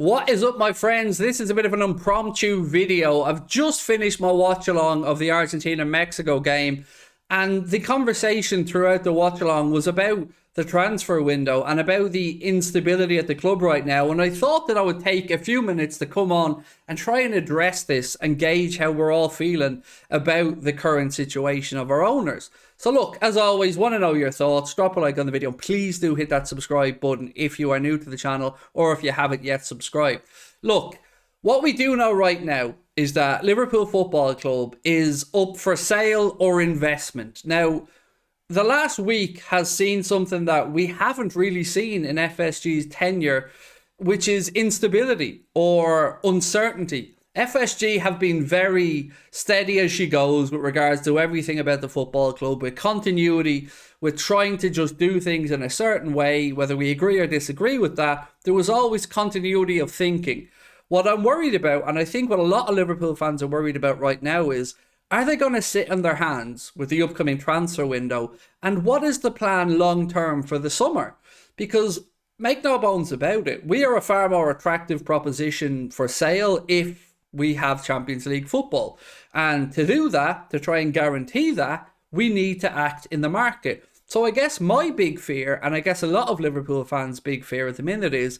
What is up, my friends? This is a bit of an impromptu video. I've just finished my watch along of the Argentina-Mexico game, and the conversation throughout the watch along was about the transfer window and about the instability at the club right now. And I thought that I would take a few minutes to come on and try and address this and gauge how we're all feeling about the current situation of our owners. So look, as always, want to know your thoughts. Drop a like on the video. Please do hit that subscribe button if you are new to the channel or if you haven't yet subscribed. Look, what we do know right now is that Liverpool Football Club is up for sale or investment. Now, the last week has seen something that we haven't really seen in FSG's tenure, which is instability or uncertainty. FSG have been very steady as she goes with regards to everything about the football club, with continuity, with trying to just do things in a certain way, whether we agree or disagree with that. There was always continuity of thinking. What I'm worried about, and I think what a lot of Liverpool fans are worried about right now, is are they going to sit on their hands with the upcoming transfer window? And what is the plan long term for the summer? Because make no bones about it, we are a far more attractive proposition for sale if we have Champions League football. And to do that, to try and guarantee that, we need to act in the market. So I guess my big fear, and I guess a lot of Liverpool fans' big fear at the minute is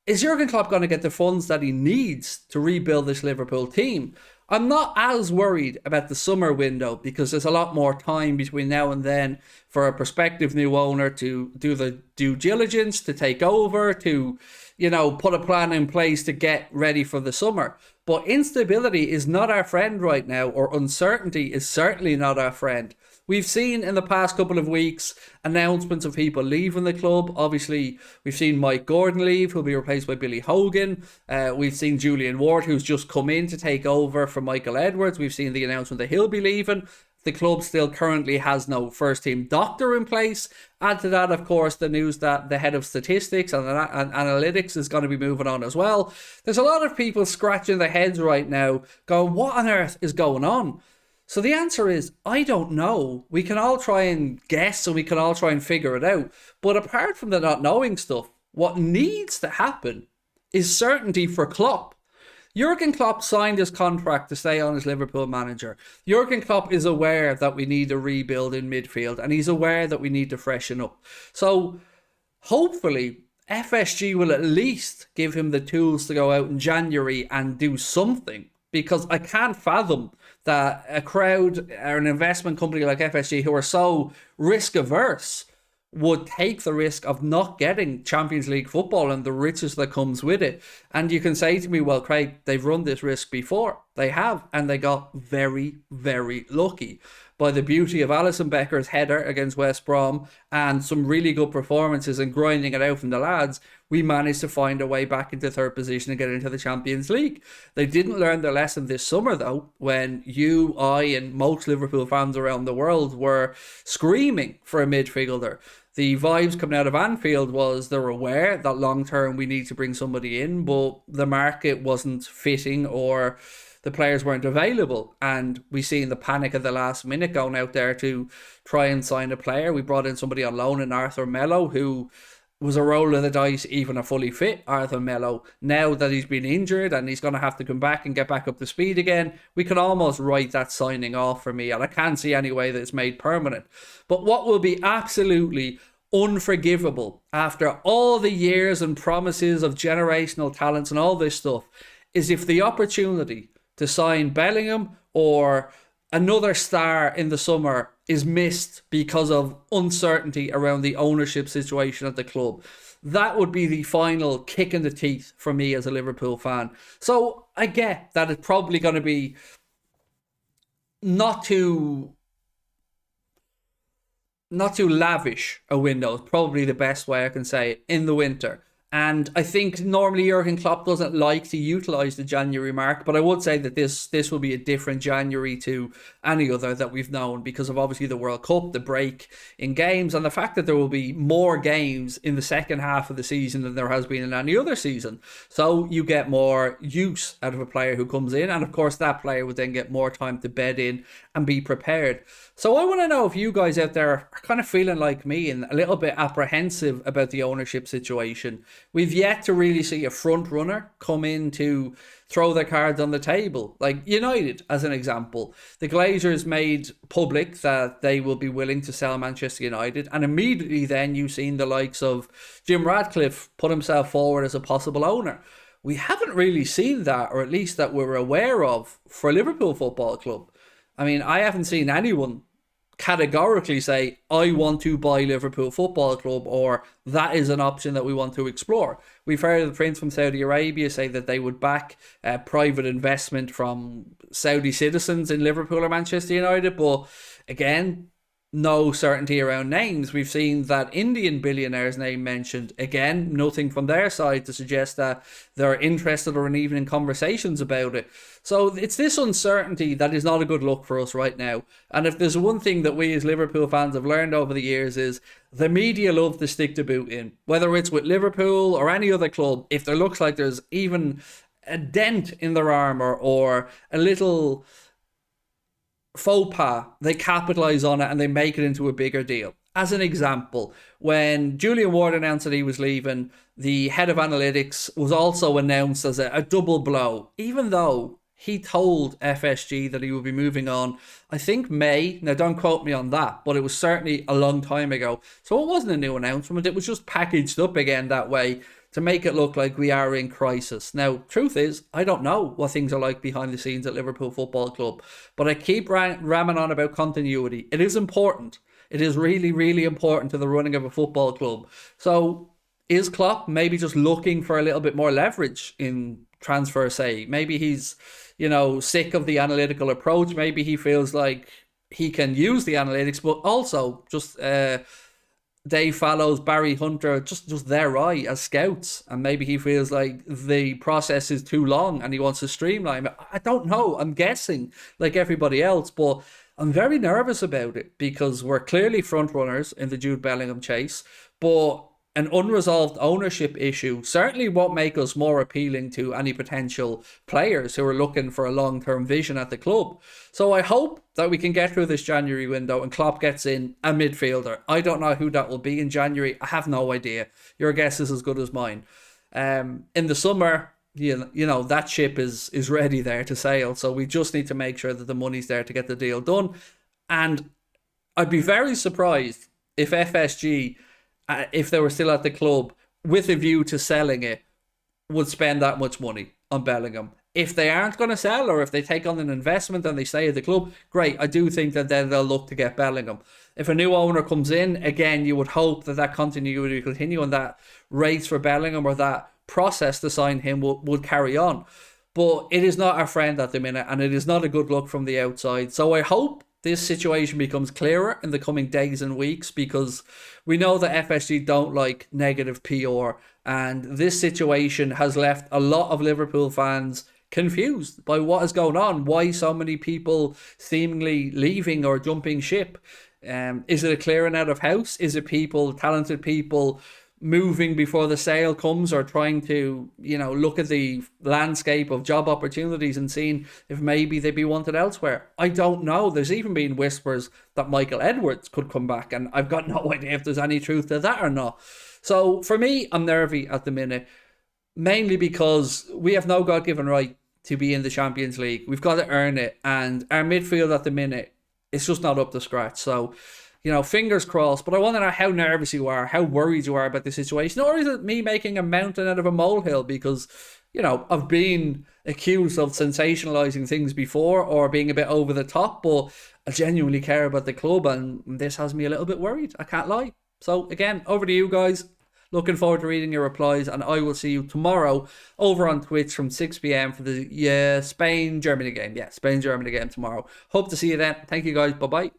Jurgen Klopp going to get the funds that he needs to rebuild this Liverpool team? I'm not as worried about the summer window because there's a lot more time between now and then for a prospective new owner to do the due diligence, to take over, to, put a plan in place to get ready for the summer. But instability is not our friend right now, or uncertainty is certainly not our friend. We've seen in the past couple of weeks announcements of people leaving the club. Obviously, we've seen Mike Gordon leave, who'll be replaced by Billy Houlden. We've seen Julian Ward, who's just come in to take over from Michael Edwards. We've seen the announcement that he'll be leaving. The club still currently has no first-team doctor in place. Add to that, of course, the news that the head of statistics and analytics is going to be moving on as well. There's a lot of people scratching their heads right now going, what on earth is going on? So the answer is, I don't know. We can all try and guess and we can all try and figure it out. But apart from the not knowing stuff, what needs to happen is certainty for Klopp. Jurgen Klopp signed his contract to stay on as Liverpool manager. Jurgen Klopp is aware that we need a rebuild in midfield, and he's aware that we need to freshen up. So hopefully FSG will at least give him the tools to go out in January and do something, because I can't fathom that a crowd or an investment company like FSG, who are so risk averse, would take the risk of not getting Champions League football and the riches that comes with it. And you can say to me, well, Craig, they've run this risk before. They have, and they got very, very lucky by the beauty of Alisson Becker's header against West Brom and some really good performances and grinding it out from the lads. We managed to find a way back into third position and get into the Champions League. They didn't learn their lesson this summer, though, when you, I, and most Liverpool fans around the world were screaming for a midfielder. The vibes coming out of Anfield was they're aware that long-term we need to bring somebody in, but the market wasn't fitting or the players weren't available. And we seen the panic at the last minute going out there to try and sign a player. We brought in somebody on loan in Arthur Melo, who was a roll of the dice, even a fully fit Arthur Melo. Now that he's been injured and he's going to have to come back and get back up to speed again, we can almost write that signing off for me. And I can't see any way that it's made permanent. But what will be absolutely unforgivable after all the years and promises of generational talents and all this stuff is if the opportunity to sign Bellingham or another star in the summer is missed because of uncertainty around the ownership situation at the club. That would be the final kick in the teeth for me as a Liverpool fan. So I get that it's probably going to be not too lavish a window, is probably the best way I can say it, in the winter. And I think normally Jurgen Klopp doesn't like to utilise the January mark, but I would say that this will be a different January to any other that we've known because of obviously the World Cup, the break in games, and the fact that there will be more games in the second half of the season than there has been in any other season. So you get more use out of a player who comes in, and of course that player would then get more time to bed in and be prepared. So I want to know if you guys out there are kind of feeling like me and a little bit apprehensive about the ownership situation. we've yet to really see a front runner come in to throw their cards on the table. Like United, as an example. The Glazers made public that they will be willing to sell Manchester United, and immediately then you've seen the likes of Jim Ratcliffe put himself forward as a possible owner. We haven't really seen that, or at least that we're aware of, for Liverpool Football Club. I mean, I haven't seen anyone categorically say, I want to buy Liverpool Football Club, or that is an option that we want to explore. We've heard the Prince from Saudi Arabia say that they would back private investment from Saudi citizens in Liverpool or Manchester United, but again, no certainty around names. We've seen that Indian billionaire's name mentioned. Again, nothing from their side to suggest that they're interested or even in conversations about it. So it's this uncertainty that is not a good look for us right now. And if there's one thing that we as Liverpool fans have learned over the years is the media love to stick the boot in. Whether it's with Liverpool or any other club, if there looks like there's even a dent in their armour or a little faux pas, they capitalise on it and they make it into a bigger deal. As an example, when Julian Ward announced that he was leaving, the head of analytics was also announced as a double blow, even though he told FSG that he would be moving on, I think May. Now, don't quote me on that, but it was certainly a long time ago. So it wasn't a new announcement. It was just packaged up again that way to make it look like we are in crisis. Now, truth is, I don't know what things are like behind the scenes at Liverpool Football Club, but I keep ramming on about continuity. It is important. It is really, really important to the running of a football club. So is Klopp maybe just looking for a little bit more leverage in transfer, say? Maybe he's, sick of the analytical approach. Maybe he feels like he can use the analytics, but also just Dave Fallows, Barry Hunter, just their eye as scouts, and maybe he feels like the process is too long and he wants to streamline it. I don't know. I'm guessing like everybody else, but I'm very nervous about it because we're clearly front runners in the Jude Bellingham chase, but an unresolved ownership issue certainly won't make us more appealing to any potential players who are looking for a long-term vision at the club. So I hope that we can get through this January window and Klopp gets in a midfielder. I don't know who that will be in January. I have no idea. Your guess is as good as mine. In the summer, that ship is ready there to sail. So we just need to make sure that the money's there to get the deal done. And I'd be very surprised if FSG, if they were still at the club with a view to selling it, would spend that much money on Bellingham. If they aren't going to sell, or if they take on an investment and they stay at the club, great. I do think that then they'll look to get Bellingham. If a new owner comes in, again, you would hope that continuity will continue and that race for Bellingham or that process to sign him would carry on. But it is not our friend at the minute, and it is not a good look from the outside. So I hope this situation becomes clearer in the coming days and weeks, because we know that FSG don't like negative PR, and this situation has left a lot of Liverpool fans confused by what is going on, why so many people seemingly leaving or jumping ship. Is it a clearing out of house? Is it talented people moving before the sale comes, or trying to, look at the landscape of job opportunities and seeing if maybe they'd be wanted elsewhere? I don't know. There's even been whispers that Michael Edwards could come back, and I've got no idea if there's any truth to that or not. So for me, I'm nervy at the minute, mainly because we have no God-given right to be in the Champions League. We've got to earn it, and our midfield at the minute, it's just not up to scratch. So, fingers crossed. But I want to know how nervous you are, how worried you are about the situation, or is it me making a mountain out of a molehill? Because, I've been accused of sensationalizing things before or being a bit over the top, but I genuinely care about the club, and this has me a little bit worried. I can't lie. So again, over to you guys. Looking forward to reading your replies, and I will see you tomorrow over on Twitch from 6 p.m. for the Spain-Germany game. Yeah, Spain-Germany game tomorrow. Hope to see you then. Thank you guys. Bye-bye.